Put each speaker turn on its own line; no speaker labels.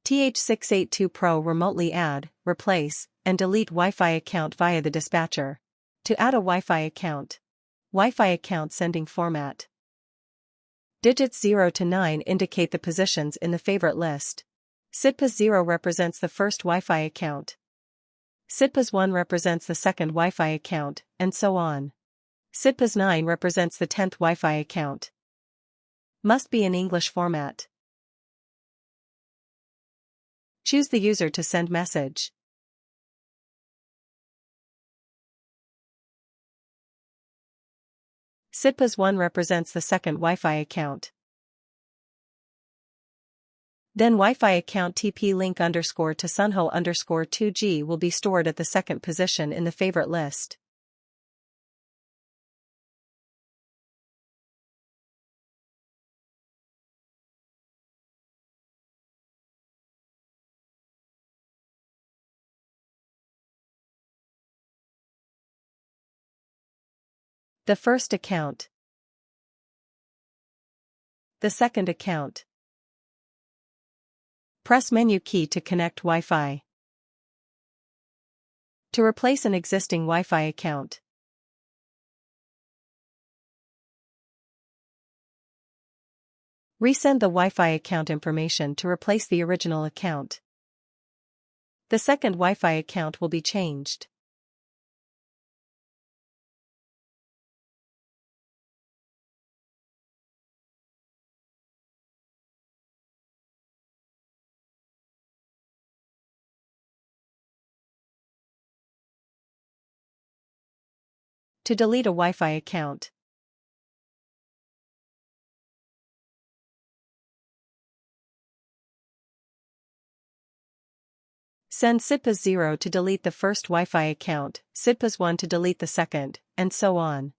TH-682pro remotely add, replace, and delete Wi-Fi account via the dispatcher. To add a Wi-Fi account. Wi-Fi account sending format. Digits 0 to 9 indicate the positions in the favorite list. SIDPAS 0 represents the first Wi-Fi account. SIDPAS 1 represents the second Wi-Fi account, and so on. SIDPAS 9 represents the 10th Wi-Fi account. Must be in English format. Choose the user to send message. SIDPAS 1 represents the second Wi-Fi account. Then Wi-Fi account TP-link _ to Sunho _ 2G will be stored at the second position in the favorite list. The first account. The second account. Press menu key to connect Wi-Fi. To replace an existing Wi-Fi account. Resend the Wi-Fi account information to replace the original account. The second Wi-Fi account will be changed. To delete a Wi-Fi account. Send SIDPAS 0 to delete the first Wi-Fi account, SIDPAS 1 to delete the second, and so on.